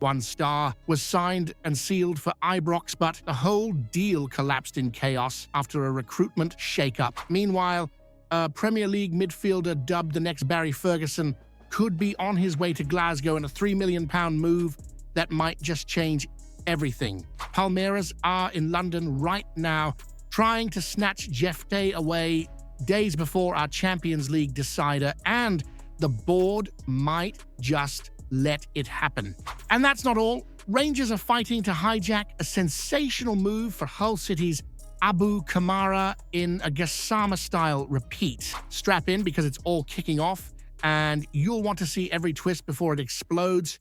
One star was signed and sealed for Ibrox, but the whole deal collapsed in chaos after a recruitment shake-up. Meanwhile, a Premier League midfielder dubbed the next Barry Ferguson could be on his way to Glasgow in a £3 million move that might just change everything. Palmeiras are in London right now, trying to snatch Jefté away days before our Champions League decider, and the board might just let it happen. And that's not all. Rangers are fighting to hijack a sensational move for Hull City's Abu Kamar in a Gassama-style repeat. Strap in because it's all kicking off, and you'll want to see every twist before it explodes.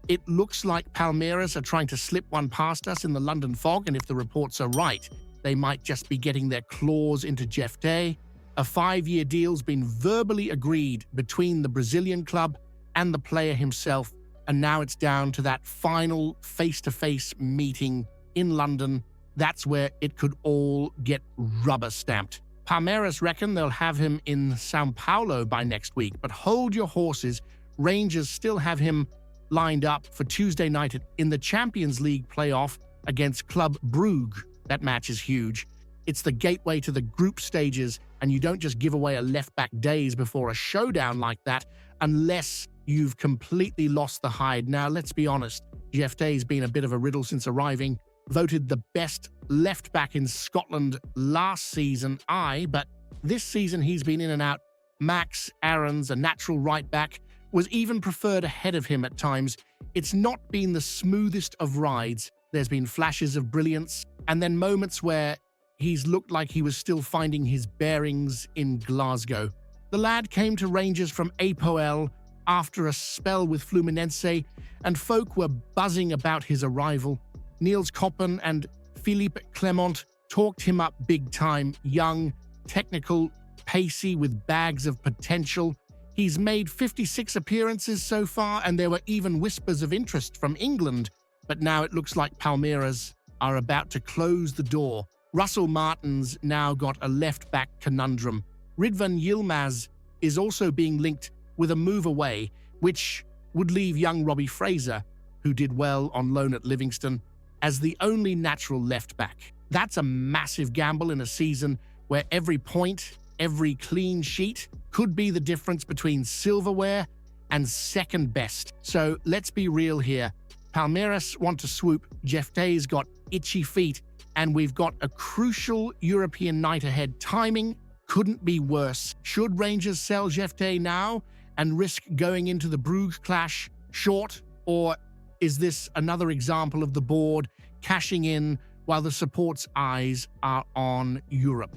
It looks like Palmeiras are trying to slip one past us in the London fog, and if the reports are right, they might just be getting their claws into Jefté. A 5-year deal's been verbally agreed between the Brazilian club and the player himself, and now it's down to that final face-to-face meeting in London. That's where it could all get rubber-stamped. Palmeiras reckon they'll have him in São Paulo by next week, but hold your horses. Rangers still have him lined up for Tuesday night in the Champions League playoff against Club Brugge. That match is huge. It's the gateway to the group stages, and you don't just give away a left-back days before a showdown like that unless you've completely lost the hide. Now, let's be honest, Jefté's been a bit of a riddle since arriving. Voted the best left-back in Scotland last season, but this season he's been in and out. Max Aarons, a natural right-back, was even preferred ahead of him at times. It's not been the smoothest of rides. There's been flashes of brilliance, and then moments where he's looked like he was still finding his bearings in Glasgow. The lad came to Rangers from APOL after a spell with Fluminense, and folk were buzzing about his arrival. Niels Koppen and Philippe Clement talked him up big time. Young, technical, pacey, with bags of potential. He's made 56 appearances so far, and there were even whispers of interest from England. But now it looks like Palmeiras are about to close the door. Russell Martin's now got a left-back conundrum. Ridvan Yilmaz is also being linked with a move away, which would leave young Robbie Fraser, who did well on loan at Livingston, as the only natural left-back. That's a massive gamble in a season where every point, every clean sheet could be the difference between silverware and second best. So let's be real here. Palmeiras want to swoop. Jefté's got itchy feet, and we've got a crucial European night ahead. Timing couldn't be worse. Should Rangers sell Jefté now and risk going into the Brugge clash short, or is this another example of the board cashing in while the support's eyes are on Europe?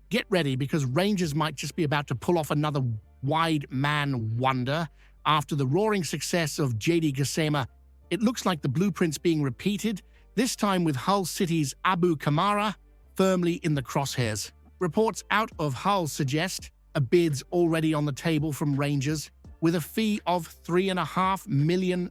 Get ready, because Rangers might just be about to pull off another wide man wonder. After the roaring success of JD Gassama, it looks like the blueprint's being repeated, this time with Hull City's Abu Kamar firmly in the crosshairs. Reports out of Hull suggest a bid's already on the table from Rangers, with a fee of £3.5 million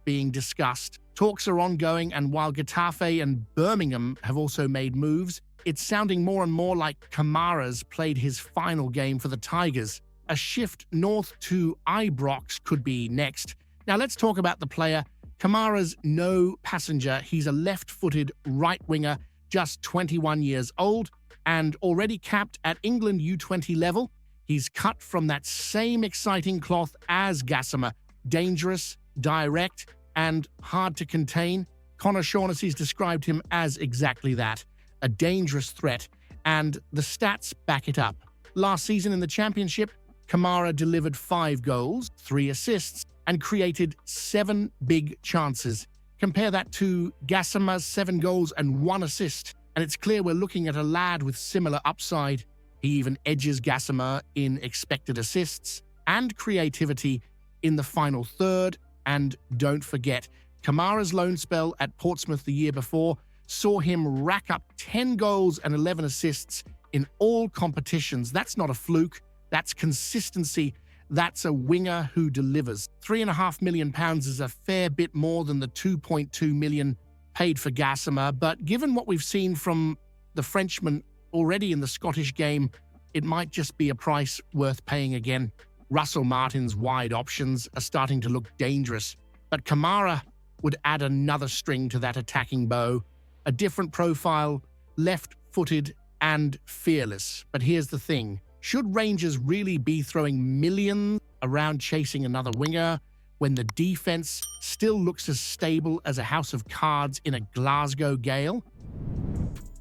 being discussed. Talks are ongoing, and while Getafe and Birmingham have also made moves, it's sounding more and more like Kamara's played his final game for the Tigers. A shift north to Ibrox could be next. Now let's talk about the player. Kamara's no passenger. He's a left-footed right winger, just 21 years old, and already capped at England U20 level. He's cut from that same exciting cloth as Gassama. Dangerous, direct, and hard to contain. Connor Shaughnessy's described him as exactly that. A dangerous threat, and the stats back it up. Last season in the Championship, Kamara delivered 5 goals, 3 assists, and created 7 big chances. Compare that to Gassama's 7 goals and 1 assist, and it's clear we're looking at a lad with similar upside. He even edges Gassama in expected assists and creativity in the final third. And don't forget, Kamara's loan spell at Portsmouth the year before saw him rack up 10 goals and 11 assists in all competitions. That's not a fluke. That's consistency. That's a winger who delivers. £3.5 million is a fair bit more than the £2.2 million paid for Gassama, but given what we've seen from the Frenchman already in the Scottish game, it might just be a price worth paying again. Russell Martin's wide options are starting to look dangerous, but Kamara would add another string to that attacking bow. A different profile, left-footed and fearless. But here's the thing. Should Rangers really be throwing millions around chasing another winger when the defense still looks as stable as a house of cards in a Glasgow gale?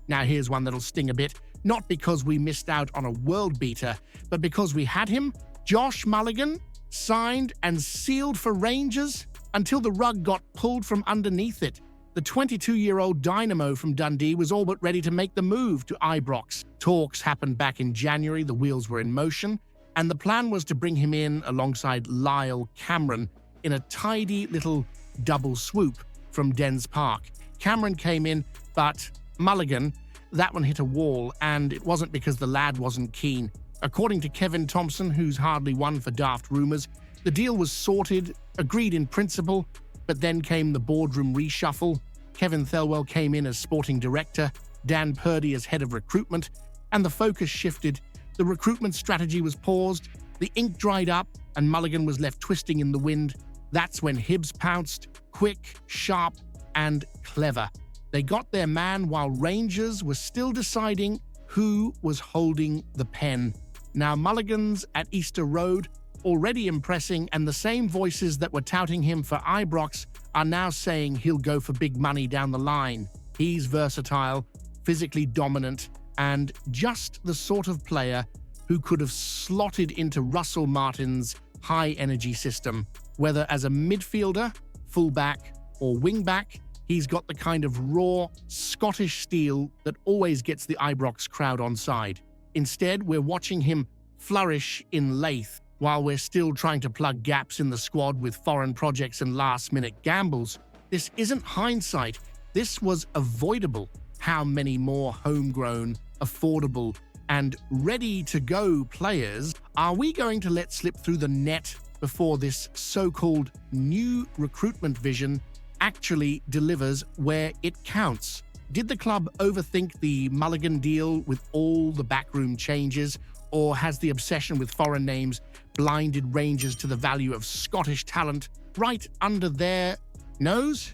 Now here's one that'll sting a bit, not because we missed out on a world beater, but because we had him. Josh Mulligan signed and sealed for Rangers until the rug got pulled from underneath it. The 22-year-old dynamo from Dundee was all but ready to make the move to Ibrox. Talks happened back in January, the wheels were in motion, and the plan was to bring him in alongside Lyle Cameron in a tidy little double swoop from Dens Park. Cameron came in, but Mulligan, that one hit a wall, and it wasn't because the lad wasn't keen. According to Kevin Thompson, who's hardly one for daft rumours, the deal was sorted, agreed in principle, but then came the boardroom reshuffle. Kevin Thelwell came in as sporting director, Dan Purdy as head of recruitment, and the focus shifted. The recruitment strategy was paused, the ink dried up, and Mulligan was left twisting in the wind. That's when Hibs pounced, quick, sharp, and clever. They got their man while Rangers were still deciding who was holding the pen. Now Mulligan's at Easter Road, already impressing, and the same voices that were touting him for Ibrox are now saying he'll go for big money down the line. He's versatile, physically dominant, and just the sort of player who could have slotted into Russell Martin's high-energy system. Whether as a midfielder, fullback, or wingback, he's got the kind of raw, Scottish steel that always gets the Ibrox crowd on side. Instead, we're watching him flourish in Leith, while we're still trying to plug gaps in the squad with foreign projects and last-minute gambles. This isn't hindsight. This was avoidable. How many more homegrown, affordable, and ready-to-go players are we going to let slip through the net before this so-called new recruitment vision actually delivers where it counts? Did the club overthink the Mulligan deal with all the backroom changes, or has the obsession with foreign names blinded Rangers to the value of Scottish talent right under their nose?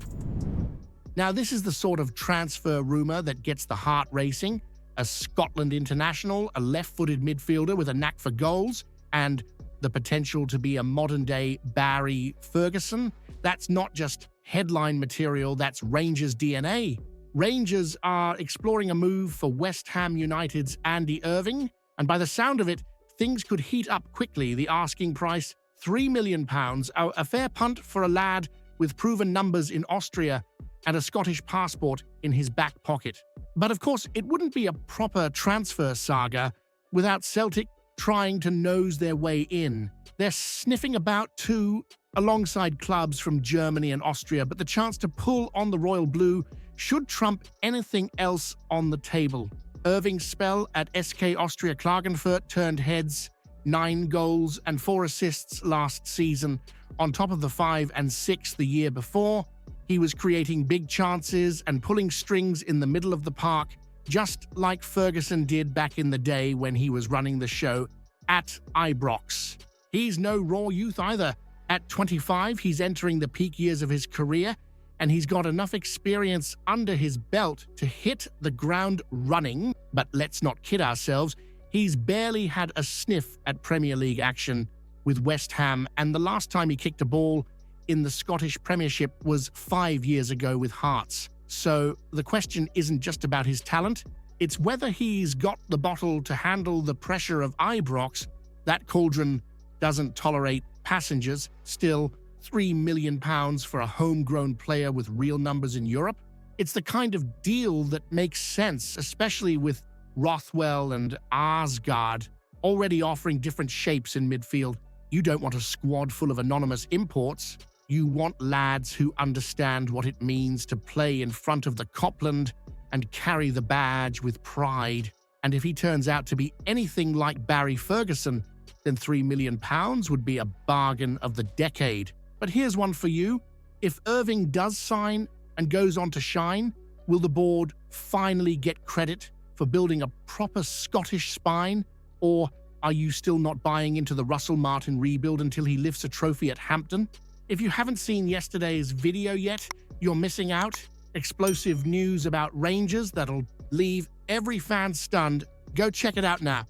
Now, this is the sort of transfer rumour that gets the heart racing. A Scotland international, a left-footed midfielder with a knack for goals, and the potential to be a modern-day Barry Ferguson. That's not just headline material, that's Rangers DNA. Rangers are exploring a move for West Ham United's Andy Irving, and by the sound of it, things could heat up quickly. The asking price, £3 million, a fair punt for a lad with proven numbers in Austria and a Scottish passport in his back pocket. But of course, it wouldn't be a proper transfer saga without Celtic trying to nose their way in. They're sniffing about too, alongside clubs from Germany and Austria, but the chance to pull on the Royal Blue should trump anything else on the table. Irving's spell at SK Austria Klagenfurt turned heads, 9 goals and 4 assists last season, on top of the 5 and 6 the year before. He was creating big chances and pulling strings in the middle of the park, just like Ferguson did back in the day when he was running the show at Ibrox. He's no raw youth either. At 25, he's entering the peak years of his career, and he's got enough experience under his belt to hit the ground running. But let's not kid ourselves, he's barely had a sniff at Premier League action with West Ham, and the last time he kicked a ball in the Scottish Premiership was 5 years ago with Hearts. So the question isn't just about his talent, it's whether he's got the bottle to handle the pressure of Ibrox. That cauldron doesn't tolerate passengers. Still, £3 million for a homegrown player with real numbers in Europe? It's the kind of deal that makes sense, especially with Rothwell and Arsgaard already offering different shapes in midfield. You don't want a squad full of anonymous imports. You want lads who understand what it means to play in front of the Copland and carry the badge with pride. And if he turns out to be anything like Barry Ferguson, then £3 million would be a bargain of the decade. But here's one for you. If Irving does sign and goes on to shine, will the board finally get credit for building a proper Scottish spine? Or Are you still not buying into the Russell Martin rebuild until he lifts a trophy at Hampton? If you haven't seen yesterday's video yet, you're missing out. Explosive news about Rangers that'll leave every fan stunned. Go check it out now.